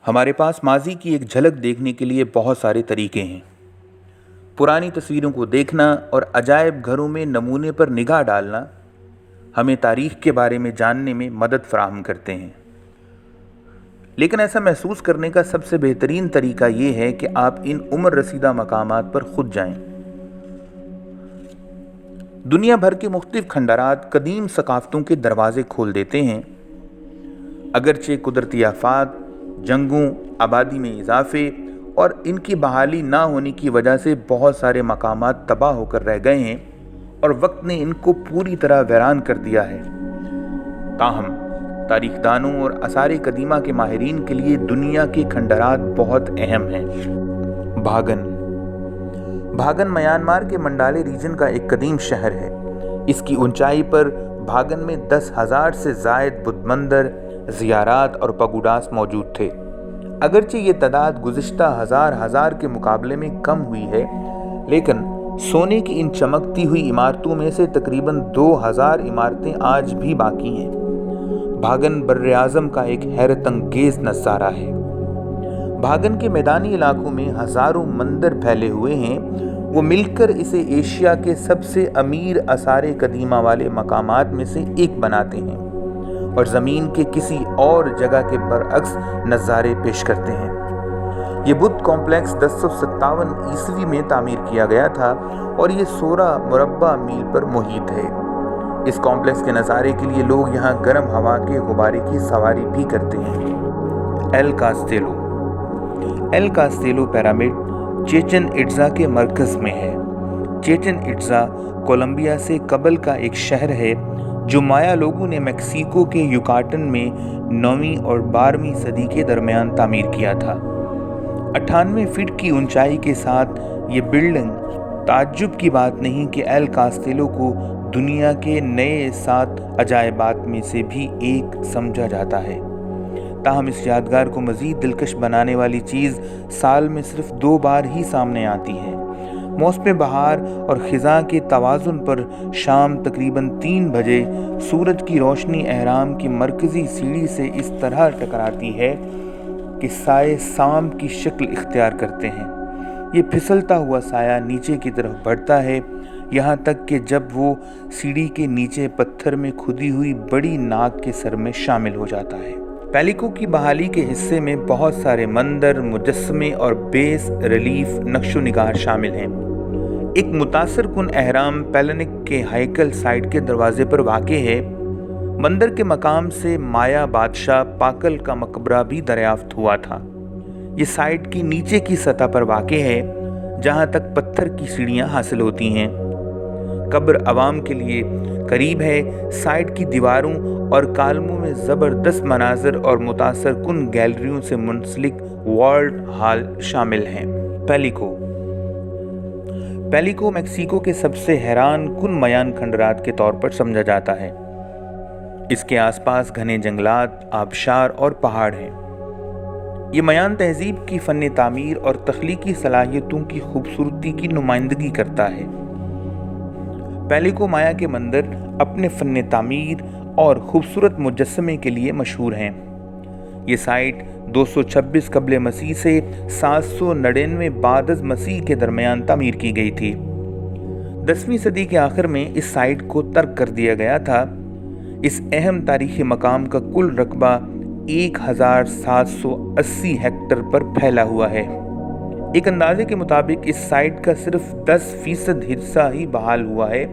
हमारे पास माजी की एक झलक देखने के लिए बहुत सारे तरीके हैं। पुरानी तस्वीरों को देखना और अजायब घरों में नमूने पर निगाह डालना हमें तारीख के बारे में जानने में मदद फराहम करते हैं। लेकिन ऐसा महसूस करने का सबसे बेहतरीन तरीका ये है कि आप इन उम्र रसीदा मकामात पर खुद जाएं। दुनिया भर के मुख्तलिफ खंडारात कदीम सकाफ़तों के दरवाजे खोल देते हैं। अगरचे कुदरती आफात, जंगों, आबादी में इजाफे और इनकी बहाली ना होने की वजह से बहुत सारे मकामात तबाह होकर रह गए हैं और वक्त ने इनको पूरी तरह वीरान कर दिया है। ताहम तारीखदानों और आसार कदीमा के माहिरीन के लिए दुनिया के खंडारात बहुत अहम हैं। भागन म्यांमार के मंडाले रीजन का एक कदीम शहर है। इसकी ऊंचाई पर भागन में 10,000 से ज़ायद बुद्ध मंदिर, ज़ियारात और पगोडास मौजूद थे। अगरचे ये तादाद गुज़िश्ता हजार के मुकाबले में कम हुई है, लेकिन सोने की इन चमकती हुई इमारतों में से तकरीबन 2,000 इमारतें आज भी बाकी हैं। भागन बर्रे आज़म का एक हैरत अंगेज नज़ारा है। भागन के मैदानी इलाकों में हज़ारों मंदिर फैले हुए हैं। वो मिलकर इसे एशिया के सबसे अमीर आसार कदीमा वाले मकामात में से एक बनाते हैं और ज़मीन के किसी और जगह के बरअक्स नज़ारे पेश करते हैं। ये बुद्ध कॉम्प्लेक्स 1057 ईस्वी में तामीर किया गया था और ये 16 मुरब्बा मील पर मुहित है। इस कॉम्प्लेक्स के नज़ारे के लिए लोग यहाँ गर्म हवा के गुब्बारे की सवारी भी करते हैं। एल कास्तेलो पिरामिड चेचन इट्ज़ा के मरकज़ में है। चेचन इट्ज़ा कोलंबिया से कबल का एक शहर है जो माया लोगों ने मेक्सिको के युकाटन में 9वीं और 12वीं सदी के दरमियान तामीर किया था। 98 फीट की ऊंचाई के साथ ये बिल्डिंग ताज्जुब की बात नहीं कि एल कास्तेलो को दुनिया के नए 7 अजायबात में से भी एक समझा जाता है। ताहम इस यादगार को मज़ीद दिलकश बनाने वाली चीज़ साल में सिर्फ 2 बार ही सामने आती है। मौसम बहार और ख़िज़ां के तवाज़ुन पर शाम तकरीबन 3 बजे सूरज की रोशनी एहराम की मरकज़ी सीढ़ी से इस तरह टकराती है कि साए सांप की शक्ल इख्तियार करते हैं। ये फिसलता हुआ साया नीचे की तरफ बढ़ता है, यहाँ तक कि जब वो सीढ़ी के नीचे पत्थर में खुदी हुई बड़ी नाग के सर में शामिल हो जाता है। पेलिको की बहाली के हिस्से में बहुत सारे मंदिर, मुजस्समे और बेस रिलीफ नक्शो निगार शामिल हैं। एक मुतासर कुन अहराम पेलेनिक के हाइकल साइट के दरवाजे पर वाक़े है। मंदिर के मकाम से माया बादशाह पाकल का मकबरा भी दरियाफ्त हुआ था। ये साइट की नीचे की सतह पर वाक़े है, जहाँ तक पत्थर की सीढ़ियाँ हासिल होती हैं। कब्र अवाम के लिए करीब है। साइट की दीवारों और कालमों में ज़बरदस्त मनाज़र और मुतासर कुन गैलरियों से मुंसलिक वर्ल्ड हॉल शामिल हैं। पेलिको मेक्सिको के सबसे हैरान कुन मयान खंडरात के तौर पर समझा जाता है। इसके आसपास घने जंगलात, आबशार और पहाड़ हैं। ये मयान तहजीब की फ़न तामीर और तख्लीकी सलाहियतों की खूबसूरती की नुमाइंदगी करता है। पेलिको माया के मंदिर अपने फ़न तामीर और खूबसूरत मुजस्समे के लिए मशहूर हैं। ये साइट 226 कबल मसीह से 799 बाद मसीह के दरमियान तामीर की गई थी। 10वीं सदी के आखिर में इस साइट को तर्क कर दिया गया था। इस अहम तारीखी मकाम का कुल रकबा 1780 हेक्टर पर फैला हुआ है। एक अंदाजे के मुताबिक इस साइट का सिर्फ 10% हिस्सा ही बहाल हुआ है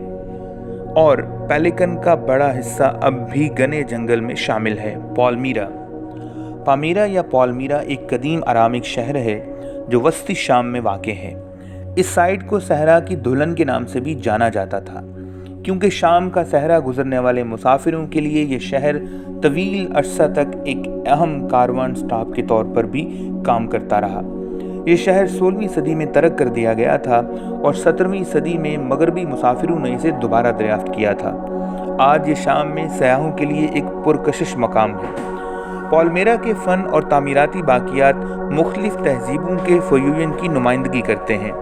और पेलिकन का बड़ा हिस्सा अब भी घने जंगल में शामिल है। पालमीरा एक कदीम आरामिक शहर है जो वस्ती शाम में वाक़े है। इस साइट को सहरा की दुल्हन के नाम से भी जाना जाता था, क्योंकि शाम का सहरा गुजरने वाले मुसाफिरों के लिए ये शहर तवील अरसा तक एक अहम कारवान स्टॉप के तौर पर भी काम करता रहा। ये शहर 16वीं सदी में तर्क कर दिया गया था और 17वीं सदी में मगरबी मुसाफिरों ने इसे दोबारा दरियाफ्त किया था। आज ये शाम में सयाहों के लिए एक पुरकशिश मकाम है। पालमीरा के फ़न और तामीराती बाक़ियात मुख्तलिफ तहजीबों के फ़यूयन की नुमाइंदगी करते हैं।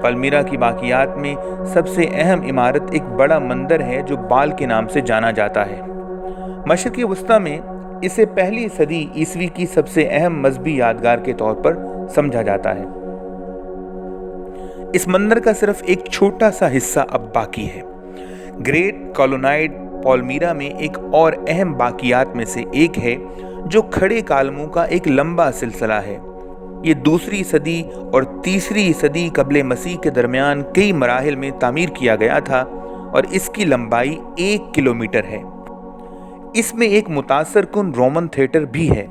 पालमीरा की बाक़ियात में सबसे अहम इमारत एक बड़ा मंदिर है जो बाल के नाम से जाना जाता है। मशरिक़ वस्ता में इसे पहली सदी ईस्वी की सबसे अहम मजहबी यादगार के तौर पर समझा जाता है। इस मंदिर का सिर्फ एक छोटा सा हिस्सा अब बाकी है। ग्रेट कॉलोनाइड पालमीरा में एक और अहम बाकियात में से एक है, जो खड़े कालमों का एक लंबा सिलसिला है। ये दूसरी सदी और तीसरी सदी कबले मसीह के दरमियान कई मराहिल में तामीर किया गया था और इसकी लंबाई 1 किलोमीटर है। इसमें एक मुतासर कुन रोमन थिएटर भी है,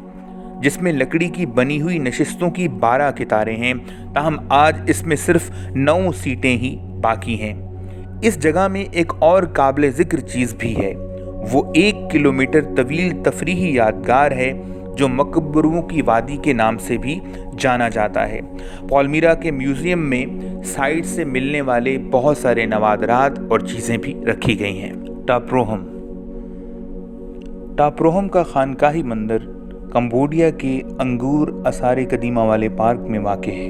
जिसमें लकड़ी की बनी हुई नशिस्तों की 12 कितारें हैं, ताहम आज इसमें सिर्फ 9 सीटें ही बाकी हैं। इस जगह में एक और काबिल जिक्र चीज़ भी है, वो 1 किलोमीटर तवील तफरीही यादगार है जो मकबरों की वादी के नाम से भी जाना जाता है। पालमीरा के म्यूज़ियम में साइट से मिलने वाले बहुत सारे नवादरात और चीज़ें भी रखी गई हैं। टापरोहम का खानकाही मंदिर कंबोडिया के अंगूर आसार कदीमा वाले पार्क में वाक़ है।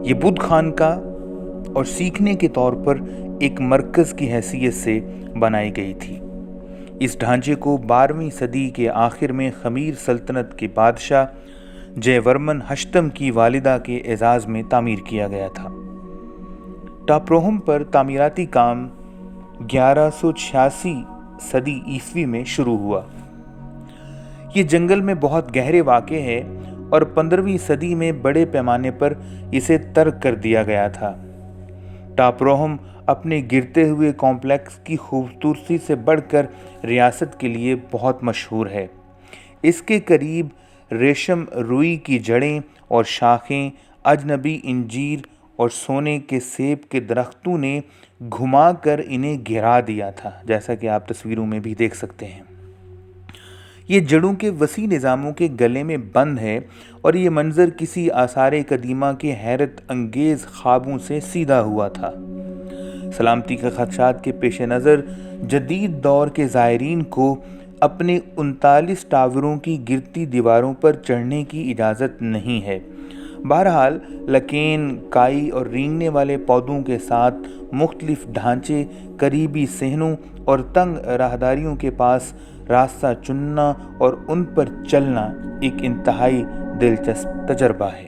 ये बुद्ध खानकाह और सीखने के तौर पर एक मरकज़ की हैसियत से बनाई गई थी। इस ढांचे को 12वीं सदी के आखिर में खमीर सल्तनत के बादशाह जयवर्मन अष्टम की वालिदा के एजाज़ में तामीर किया गया था। टापरोहम पर तामीराती काम 1186 सदी ईस्वी में शुरू हुआ। ये जंगल में बहुत गहरे वाक़े है और 15वीं सदी में बड़े पैमाने पर इसे तर्क कर दिया गया था। टापरोहम अपने गिरते हुए कॉम्प्लेक्स की खूबसूरती से बढ़कर रियासत के लिए बहुत मशहूर है। इसके करीब रेशम रुई की जड़ें और शाखें, अजनबी इंजीर और सोने के सेब के दरख्तों ने घुमाकर इन्हें गिरा दिया था, जैसा कि आप तस्वीरों में भी देख सकते हैं। ये जड़ों के वसी निज़ामों के गले में बंद है और ये मंजर किसी आसार कदीमा के हैरत अंगेज़ ख्वाबों से सीधा हुआ था। सलामती के खदशात के पेश नज़र जदीद दौर के ज़ायरीन को अपने 39 टावरों की गिरती दीवारों पर चढ़ने की इजाज़त नहीं है। बहरहाल लकेन, काई और रेंगने वाले पौधों के साथ मुख्तलिफ ढांचे, करीबी सहनों और तंग राहदारियों के पास रास्ता चुनना और उन पर चलना एक इंतहाई दिलचस्प तजर्बा है।